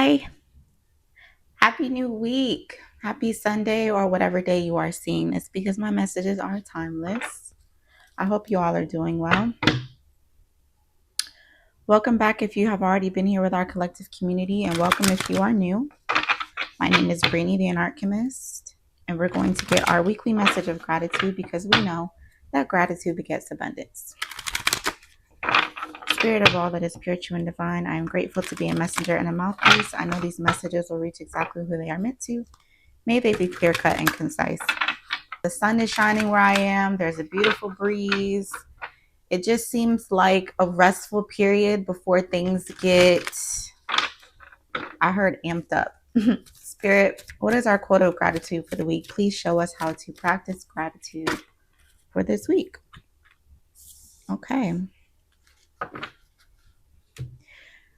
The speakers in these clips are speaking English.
Hi, happy new week. Happy Sunday or whatever day you are seeing this because my messages are timeless. I hope you all are doing well. Welcome back if you have already been here with our collective community, and welcome if you are new. My name is Brainy the Anarchist, and we're going to get our weekly message of gratitude because we know that gratitude begets abundance. Spirit of all that is pure, true, and divine, I am grateful to be a messenger and a mouthpiece. I know these messages will reach exactly who they are meant to. May they be clear cut and concise. The sun is shining where I am. There's a beautiful breeze. It just seems like a restful period before things get, I heard, amped up. Spirit, what is our quote of gratitude for the week? Please show us how to practice gratitude for this week. Okay.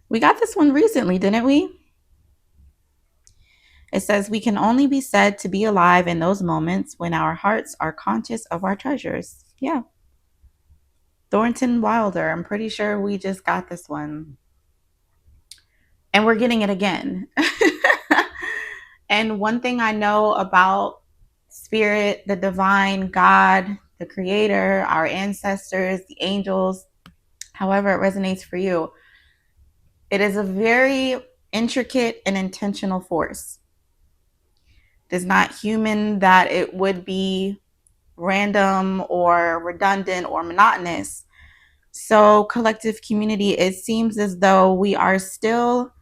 We got this one recently, didn't we? It says, we can only be said to be alive in those moments when our hearts are conscious of our treasures. Yeah. Thornton Wilder. I'm pretty sure we just got this one. And we're getting it again. And one thing I know about spirit, the divine, God, the creator, our ancestors, the angels, however it resonates for you, it is a very intricate and intentional force. It is not human that it would be random or redundant or monotonous. So, collective community, it seems as though we are still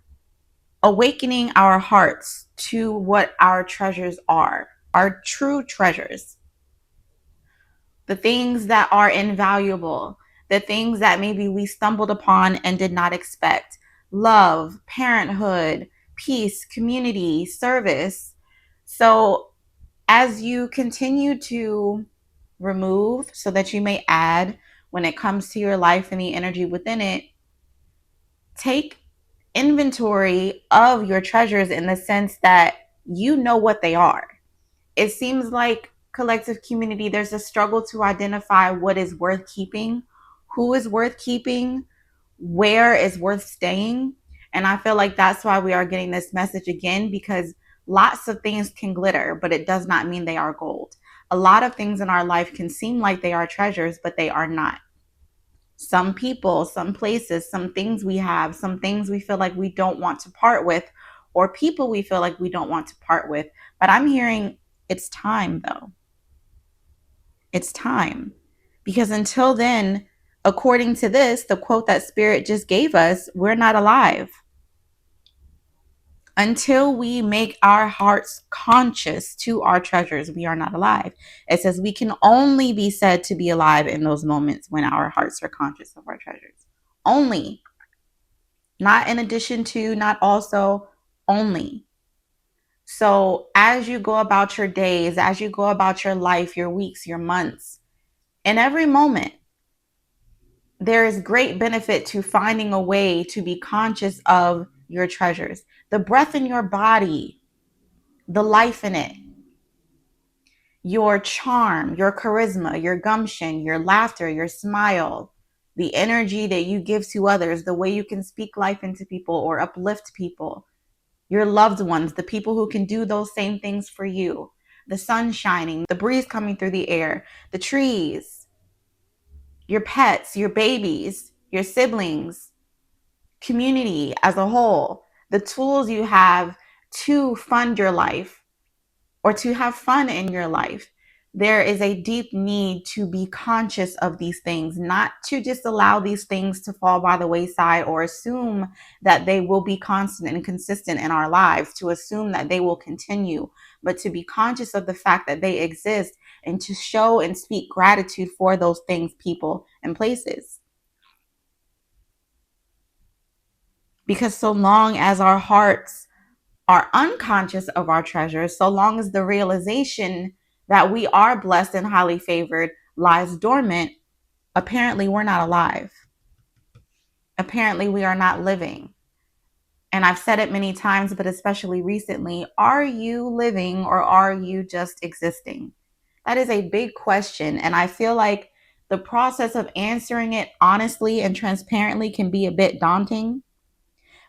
awakening our hearts to what our treasures are, our true treasures, the things that are invaluable, the things that maybe we stumbled upon and did not expect. Love, parenthood, peace, community, service. So, as you continue to remove so that you may add when it comes to your life and the energy within it, take inventory of your treasures in the sense that you know what they are. It seems like collective community, there's a struggle to identify what is worth keeping, who is worth keeping, where is worth staying. And I feel like that's why we are getting this message again, because lots of things can glitter, but it does not mean they are gold. A lot of things in our life can seem like they are treasures, but they are not. Some people, some places, some things we have, some things we feel like we don't want to part with, or people we feel like we don't want to part with. But I'm hearing it's time, though. It's time. Because until then, according to this, the quote that Spirit just gave us, we're not alive. Until we make our hearts conscious to our treasures, we are not alive. It says we can only be said to be alive in those moments when our hearts are conscious of our treasures. Only. Not in addition to, not also, only. So as you go about your days, as you go about your life, your weeks, your months, in every moment, there is great benefit to finding a way to be conscious of your treasures. The breath in your body, the life in it, your charm, your charisma, your gumption, your laughter, your smile, the energy that you give to others, the way you can speak life into people or uplift people, your loved ones, the people who can do those same things for you, the sun shining, the breeze coming through the air, the trees, your pets, your babies, your siblings, community as a whole, the tools you have to fund your life or to have fun in your life. There is a deep need to be conscious of these things, not to just allow these things to fall by the wayside or assume that they will be constant and consistent in our lives, to assume that they will continue, but to be conscious of the fact that they exist and to show and speak gratitude for those things, people, and places. Because so long as our hearts are unconscious of our treasures, so long as the realization that we are blessed and highly favored lies dormant, apparently we're not alive. Apparently we are not living. And I've said it many times, but especially recently, are you living or are you just existing? That is a big question. And I feel like the process of answering it honestly and transparently can be a bit daunting.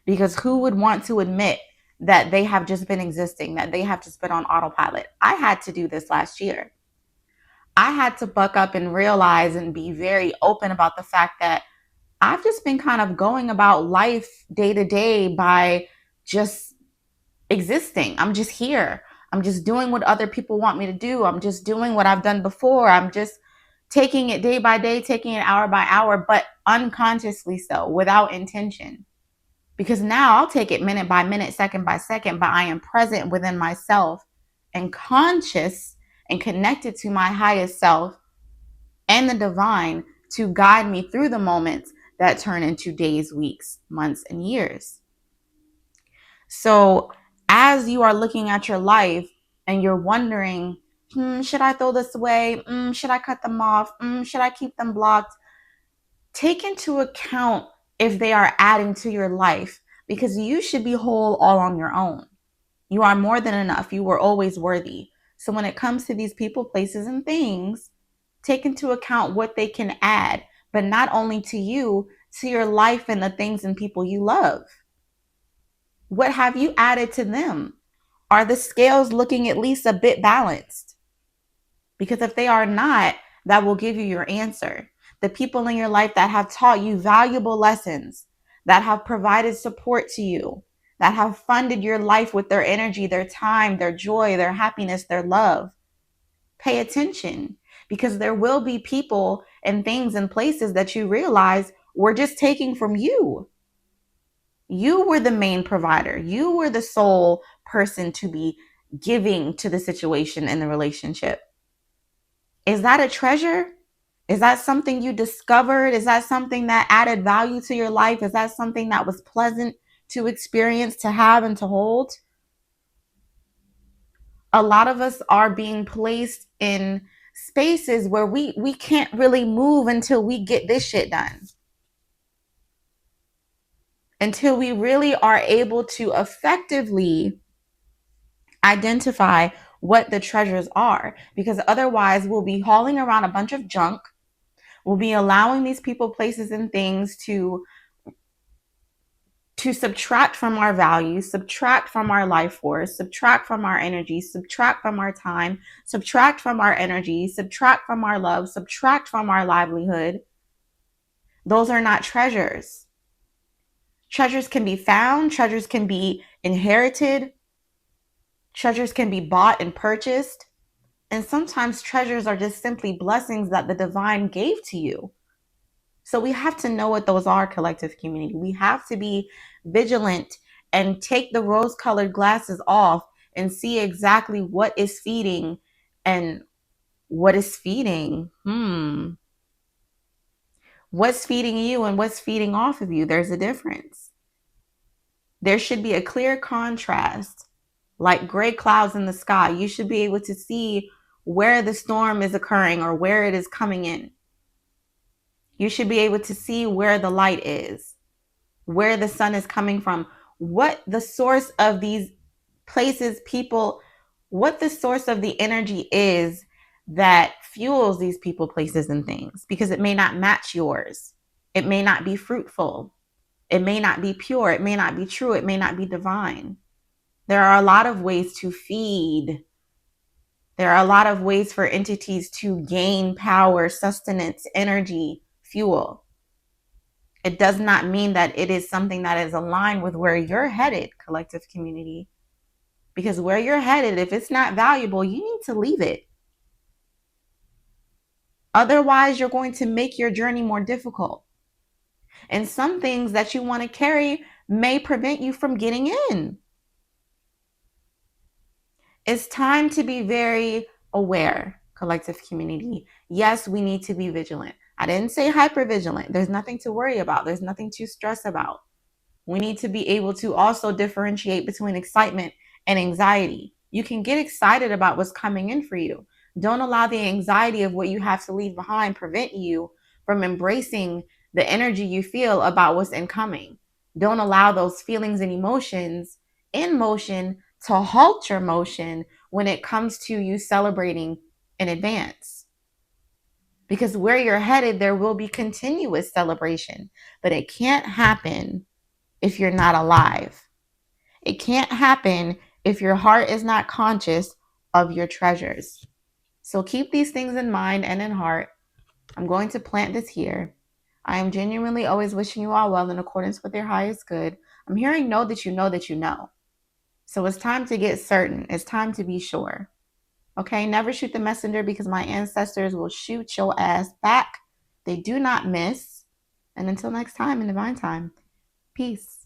Because who would want to admit that they have just been existing, that they have just been on autopilot? I had to do this last year. I had to buck up and realize and be very open about the fact that I've just been kind of going about life day to day by just existing. I'm just here. I'm just doing what other people want me to do. I'm just doing what I've done before. I'm just taking it day by day, taking it hour by hour, but unconsciously so, without intention. Because now I'll take it minute by minute, second by second, but I am present within myself and conscious and connected to my highest self and the divine to guide me through the moments that turn into days, weeks, months, and years. So as you are looking at your life and you're wondering, should I throw this away? Should I cut them off? Should I keep them blocked? Take into account if they are adding to your life, because you should be whole all on your own. You are more than enough. You were always worthy. So when it comes to these people, places, and things, take into account what they can add, but not only to you, to your life and the things and people you love. What have you added to them? Are the scales looking at least a bit balanced? Because if they are not, that will give you your answer. The people in your life that have taught you valuable lessons, that have provided support to you, that have funded your life with their energy, their time, their joy, their happiness, their love. Pay attention, because there will be people and things and places that you realize were just taking from you. You were the main provider. You were the sole person to be giving to the situation and the relationship. Is that a treasure? Is that something you discovered? Is that something that added value to your life? Is that something that was pleasant to experience, to have, and to hold? A lot of us are being placed in spaces where we can't really move until we get this shit done. Until we really are able to effectively identify what the treasures are, because otherwise we'll be hauling around a bunch of junk. We'll be allowing these people, places, and things to subtract from our values, subtract from our life force, subtract from our energy, subtract from our time, subtract from our energy, subtract from our love, subtract from our livelihood. Those are not treasures. Treasures can be found, treasures can be inherited, treasures can be bought and purchased. And sometimes treasures are just simply blessings that the divine gave to you. So we have to know what those are, collective community. We have to be vigilant and take the rose-colored glasses off and see exactly what is feeding and what is feeding. What's feeding you and what's feeding off of you? There's a difference. There should be a clear contrast, like gray clouds in the sky. You should be able to see where the storm is occurring or where it is coming in. You should be able to see where the light is, where the sun is coming from, what the source of these places, people, what the source of the energy is that fuels these people, places, and things, because it may not match yours. It may not be fruitful. It may not be pure. It may not be true. It may not be divine. There are a lot of ways to feed. There are a lot of ways for entities to gain power, sustenance, energy, fuel. It does not mean that it is something that is aligned with where you're headed, collective community. Because where you're headed, if it's not valuable, you need to leave it. Otherwise, you're going to make your journey more difficult. And some things that you want to carry may prevent you from getting in. It's time to be very aware, collective community. Yes, we need to be vigilant. I didn't say hyper vigilant. There's nothing to worry about. There's nothing to stress about. We need to be able to also differentiate between excitement and anxiety. You can get excited about what's coming in for you. Don't allow the anxiety of what you have to leave behind prevent you from embracing the energy you feel about what's incoming. Don't allow those feelings and emotions in motion to halt your motion when it comes to you celebrating in advance. Because where you're headed, there will be continuous celebration, but it can't happen if you're not alive. It can't happen if your heart is not conscious of your treasures. So keep these things in mind and in heart. I'm going to plant this here. I am genuinely always wishing you all well in accordance with your highest good. I'm hearing know that you know that you know. So it's time to get certain. It's time to be sure. Okay, never shoot the messenger because my ancestors will shoot your ass back. They do not miss. And until next time in divine time, peace.